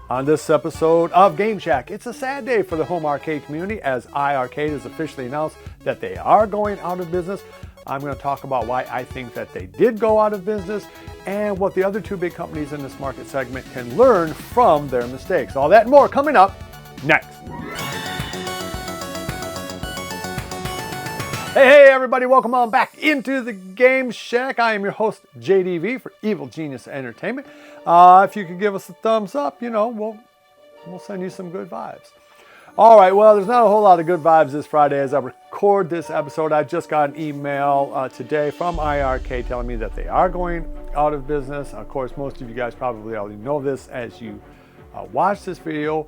On this episode of Game Shack, it's a sad day for the home arcade community as iiRcade has officially announced that they are going out of business. I'm going to talk about why I think that they did go out of business and what the other two big companies in this market segment can learn from their mistakes. All that and more coming up next. Hey everybody, welcome on back into the Game Shack. I am your host JDV for Evil Genius Entertainment. If you could give us a thumbs up, we'll send you some good vibes. All right, well, there's not a whole lot of good vibes this Friday as I record this episode. I just got an email today from iiRcade telling me that they are going out of business. Of course, most of you guys probably already know this as you watch this video.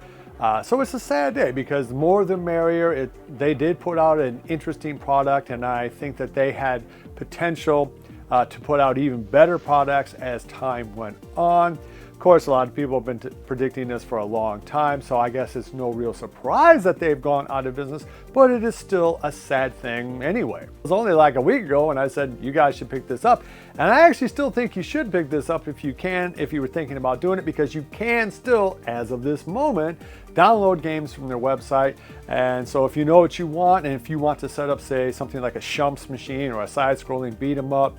So it's a sad day because the more the merrier. They did put out an interesting product, and I think that they had potential to put out even better products as time went on. Of course, a lot of people have been predicting this for a long time, so I guess it's no real surprise that they've gone out of business, but it is still a sad thing anyway. It was only like a week ago when I said you guys should pick this up, and I actually still think you should pick this up if you can, if you were thinking about doing it, because you can still, as of this moment, download games from their website. And so if you know what you want, and if you want to set up, say, something like a Shumps machine or a side-scrolling beat 'em up,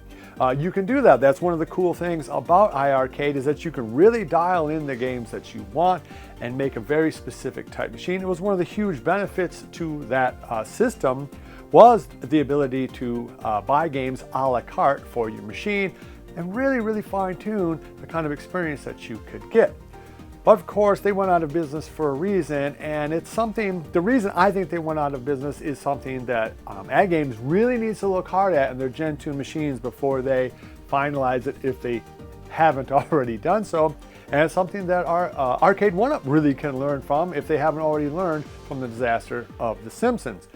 you can do that. That's one of the cool things about iiRcade is that you can really dial in the games that you want and make a very specific type machine. It was one of the huge benefits to that system was the ability to buy games a la carte for your machine and really fine-tune the kind of experience that you could get. But of course, they went out of business for a reason, and it's something, the reason I think they went out of business is something that AtGames really needs to look hard at in their Gen 2 machines before they finalize it, if they haven't already done so. And it's something that our Arcade1up really can learn from if they haven't already learned from the disaster of The Simpsons.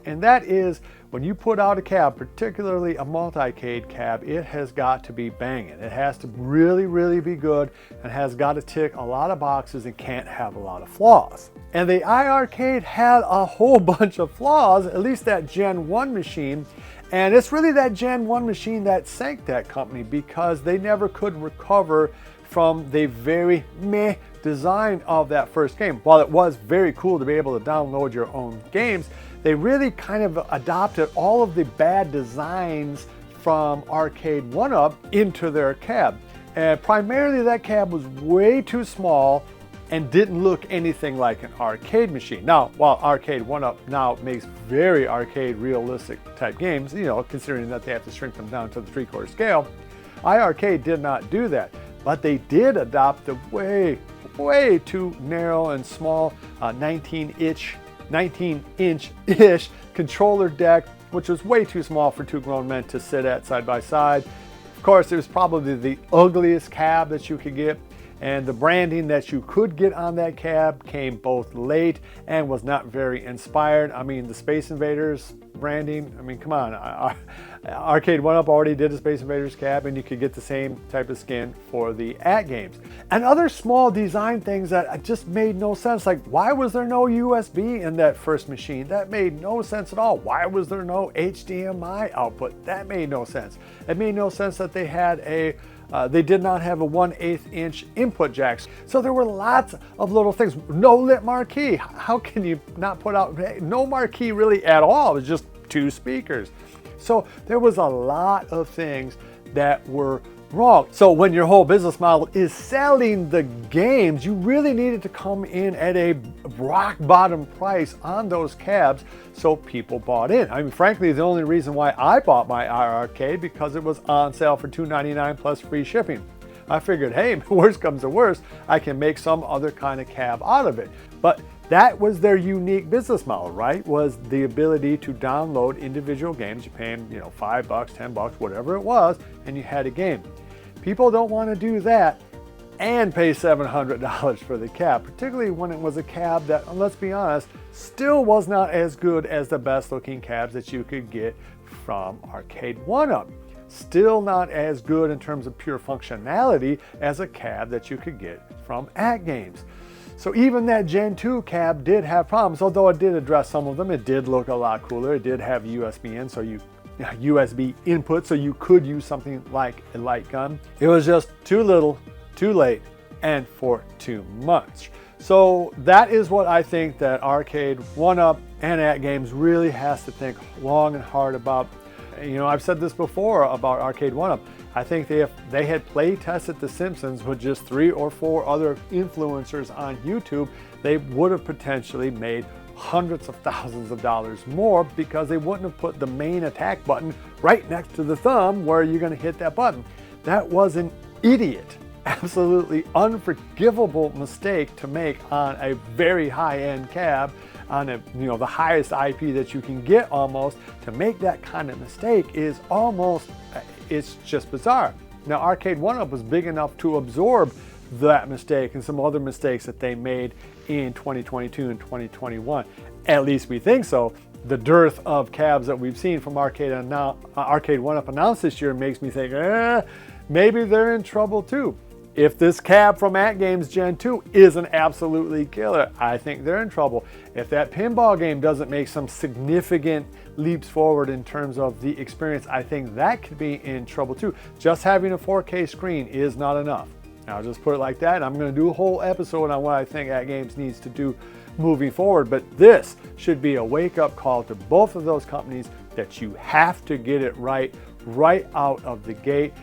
And that is, when you put out a cab, particularly a multi-cade cab, it has got to be banging. It has to really be good and has got to tick a lot of boxes and can't have a lot of flaws. And the iiRcade had a whole bunch of flaws, at least that Gen 1 machine. And it's really that Gen 1 machine that sank that company because they never could recover from the very meh design of that first game. While it was very cool to be able to download your own games, they really kind of adopted all of the bad designs from Arcade1up into their cab. And primarily that cab was way too small and didn't look anything like an arcade machine. Now, while Arcade1up now makes very arcade realistic type games, considering that they have to shrink them down to the 3/4 scale, iiRcade did not do that. But they did adopt the way too narrow and small 19-inch-ish controller deck, which was way too small for two grown men to sit at side by side. Of course, it was probably the ugliest cab that you could get, and the branding that you could get on that cab came both late and was not very inspired. I mean, the Space Invaders branding, come on. Arcade1up already did a Space Invaders cab, and you could get the same type of skin for the AtGames. And other small design things that just made no sense, like why was there no USB in that first machine? That made no sense at all. Why was there no HDMI output? That made no sense. It made no sense that they had they did not have a 1/8 inch input jacks. So there were lots of little things. No lit marquee. How can you not put out no marquee really at all? It was just two speakers. So there was a lot of things that were wrong. So when your whole business model is selling the games, you really needed to come in at a rock bottom price on those cabs so people bought in. Frankly, the only reason why I bought my iiRcade because it was on sale for $299 plus free shipping. I figured, hey, worst comes to worst, I can make some other kind of cab out of it. But that was their unique business model, right? Was the ability to download individual games. You pay them, $5, $10, whatever it was, and you had a game. People don't want to do that and pay $700 for the cab, particularly when it was a cab that, let's be honest, still was not as good as the best looking cabs that you could get from Arcade1up. Still not as good in terms of pure functionality as a cab that you could get from AtGames. So even that Gen 2 cab did have problems, although it did address some of them. It did look a lot cooler. It did have USB in, so USB input, so you could use something like a light gun. It was just too little, too late, and for 2 months. So that is what I think that Arcade1up and AtGames really has to think long and hard about. You know, I've said this before about Arcade1up. I think if they had play tested The Simpsons with just 3 or 4 other influencers on YouTube, they would have potentially made hundreds of thousands of dollars more, because they wouldn't have put the main attack button right next to the thumb where you're going to hit that button. That was an idiot, absolutely unforgivable mistake to make on a very high-end cab, on a, you know, the highest IP that you can get almost. To make that kind of mistake is almost, it's just bizarre. Now Arcade1up was big enough to absorb that mistake and some other mistakes that they made in 2022 and 2021. At least we think so. The dearth of cabs that we've seen from Arcade1up announced this year makes me think, maybe they're in trouble too. If this cab from AtGames Gen 2 isn't absolutely killer, I think they're in trouble. If that pinball game doesn't make some significant leaps forward in terms of the experience, I think that could be in trouble too. Just having a 4K screen is not enough. I'll just put it like that. I'm going to do a whole episode on what I think AtGames needs to do moving forward, but this should be a wake-up call to both of those companies that you have to get it right out of the gate,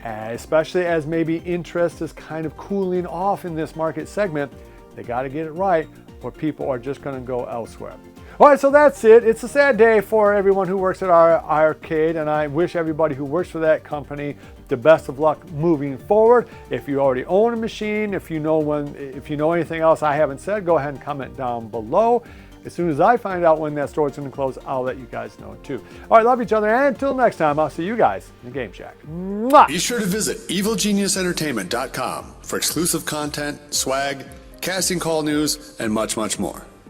especially as maybe interest is kind of cooling off in this market segment. They got to get it right, or people are just going to go elsewhere. All right, so that's it. It's a sad day for everyone who works at iiRcade, and I wish everybody who works for that company the best of luck moving forward. If you already own a machine, if you know anything else I haven't said, go ahead and comment down below. As soon as I find out when that store is going to close, I'll let you guys know too. All right, love each other, and until next time, I'll see you guys in the Game Shack. Mwah! Be sure to visit evilgeniusentertainment.com for exclusive content, swag, casting call news, and much, much more.